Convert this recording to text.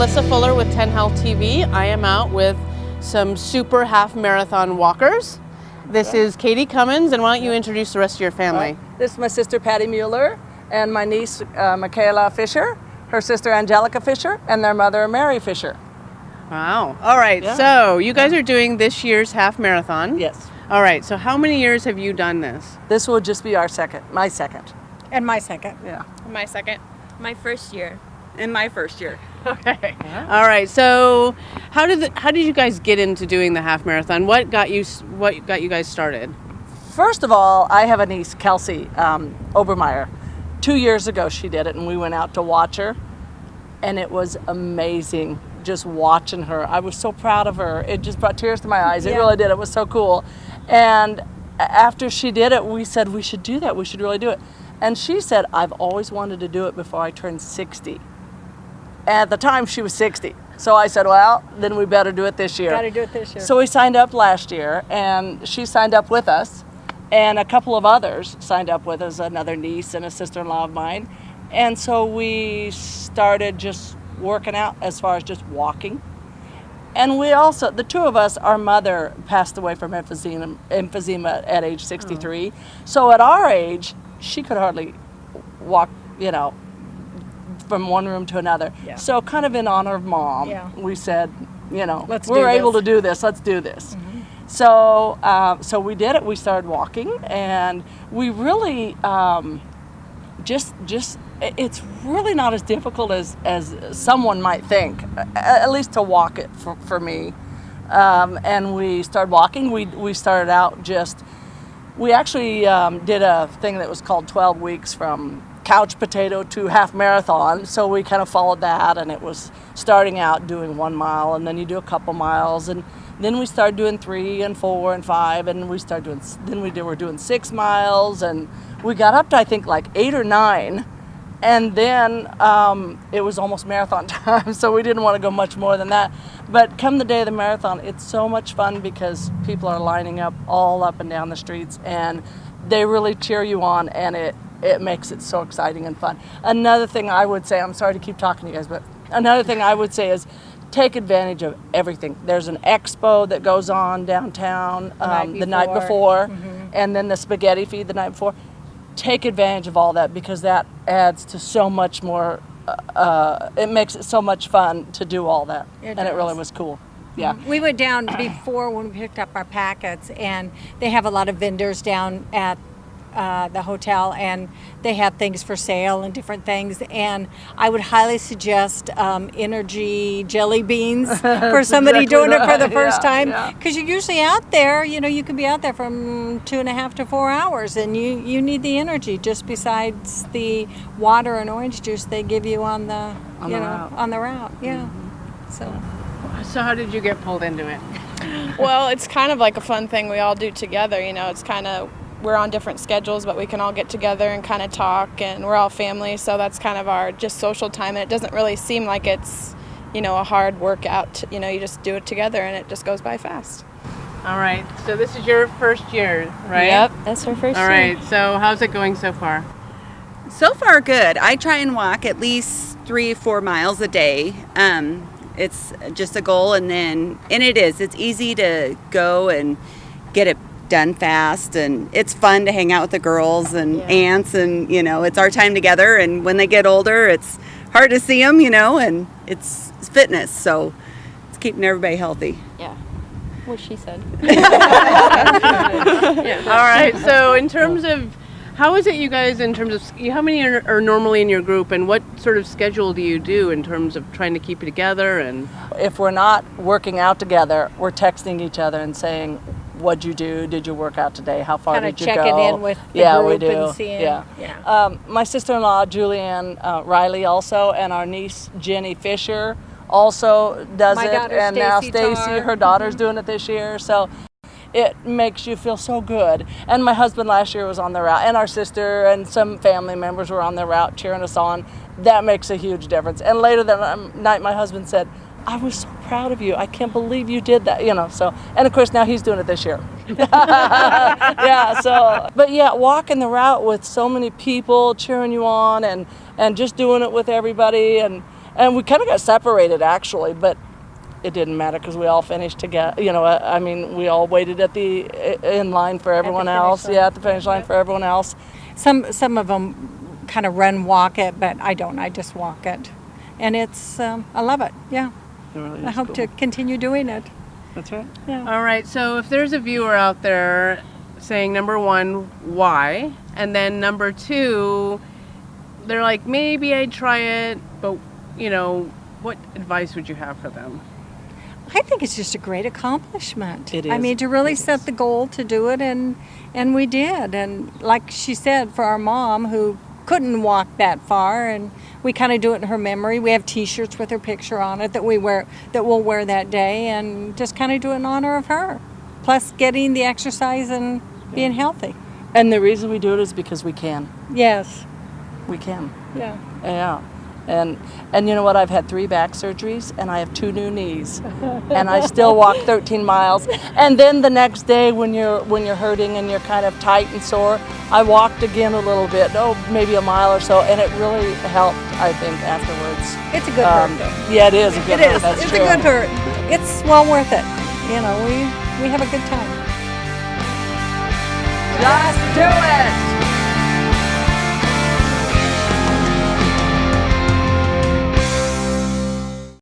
Melissa Fuller with 10 Health TV. I am out with some super half marathon walkers. This is Katie Cummins, and why don't you introduce the rest of your family? This is my sister Patty Mueller and my niece Michaela Fisher, her sister Angelica Fisher, and their mother Mary Fisher. Wow. All right, so you guys are doing this year's half marathon. Yes. All right, so how many years have you done this? This will just be my second. And my second. Yeah. My second. My first year. In my first year. Okay. All right. So, how did you guys get into doing the half marathon? What got you guys started? First of all, I have a niece, Kelsey Obermeyer. 2 years ago she did it, and we went out to watch her, and it was amazing just watching her. I was so proud of her. It just brought tears to my eyes. It really did. It was so cool. And after she did it, we said we should do that. We should really do it. And she said, I've always wanted to do it before I turned 60. At the time, she was 60. So I said, well, then we better do it this year. Got to do it this year. So we signed up last year, and she signed up with us, and a couple of others signed up with us, another niece and a sister-in-law of mine. And so we started just working out as far as just walking. And we also, the two of us, our mother passed away from emphysema at age 63. So at our age, she could hardly walk, from one room to another. Yeah. So kind of in honor of Mom, we said, Let's able to do this, let's do this. Mm-hmm. So we did it, we started walking, and we really it's really not as difficult as someone might think, at least to walk it for me. And we started walking. We started out we actually did a thing that was called 12 weeks from couch potato to half marathon. So we kind of followed that, and it was starting out doing 1 mile, and then you do a couple miles, and then we started doing 3 and 4 and 5, and we were doing 6 miles, and we got up to I think like 8 or 9. And then it was almost marathon time, so we didn't want to go much more than that. But come the day of the marathon, it's so much fun because people are lining up all up and down the streets, and they really cheer you on, and it makes it so exciting and fun. Another thing I would say, I'm sorry to keep talking to you guys, but another thing I would say is take advantage of everything. There's an expo that goes on downtown the night before, and then the spaghetti feed the night before. Take advantage of all that, because that adds to so much more, it makes it so much fun to do all that. It really was cool. Yeah. We went down before when we picked up our packets, and they have a lot of vendors down at the hotel, and they have things for sale and different things, and I would highly suggest energy jelly beans for somebody doing it for the first time, because you're usually out there, you can be out there from 2.5 to 4 hours, and you need the energy just besides the water and orange juice they give you on the route. So how did you get pulled into it? Well, it's kind of like a fun thing we all do together. It's kind of, we're on different schedules, but we can all get together and kind of talk, and we're all family, so that's kind of our just social time, and it doesn't really seem like it's, a hard workout. You just do it together, and it just goes by fast. All right, so this is your first year, right? Yep, that's her first year. All right, so how's it going so far? So far, good. I try and walk at least 3-4 miles a day. It's just a goal, and it's easy to go and get it done fast, and it's fun to hang out with the girls and aunts, and it's our time together, and when they get older it's hard to see them, and it's fitness, so it's keeping everybody healthy. Yeah, what she said. All right, so in terms of how is it you guys, in terms of how many are normally in your group, and what sort of schedule do you do in terms of trying to keep it together? And if we're not working out together, we're texting each other and saying, what'd you do? Did you work out today? How far did you go? Kind of checking in with the we group do. and seeing. Yeah. My sister-in-law, Julianne Riley, also, and our niece, Jenny Fisher, also does My it. daughter, And now Stacy Stacy, Tarr. her daughter's doing it this year. So it makes you feel so good. And my husband last year was on the route, and our sister and some family members were on the route cheering us on. That makes a huge difference. And later that night, my husband said, I was so proud of you. I can't believe you did that, so, and of course now he's doing it this year. Walking the route with so many people cheering you on, and just doing it with everybody, and And we kind of got separated actually, but it didn't matter because we all finished together. You know, I mean, we all waited at the in line for everyone finish else. line. Yeah, at the finish line for everyone else. Some of them kind of run walk it, but I don't. I just walk it, and it's I love it. Yeah, It really I is hope cool. to continue doing it. That's right. All right, so if there's a viewer out there saying, number one, why? And then number two, they're like, maybe I'd try it, but, you know, what advice would you have for them? I think it's just a great accomplishment. It I is. mean, to really It set is. the goal to do it, and we did. And like she said, for our mom who couldn't walk that far, and we kind of do it in her memory. We have T-shirts with her picture on it that we'll wear that day, and just kind of do it in honor of her. Plus, getting the exercise and being healthy. And the reason we do it is because we can. Yes. We can. Yeah. Yeah. And you know what? I've had 3 back surgeries and I have 2 new knees, and I still walk 13 miles. And then the next day, when you're hurting and you're kind of tight and sore, I walked again a little bit, maybe a mile or so, and it really helped. I think afterwards. It's a good hurt, though. Yeah, it is a good It hurt. is. That's It's true. a good hurt. It's well worth it. You know, we have a good time. Just do it.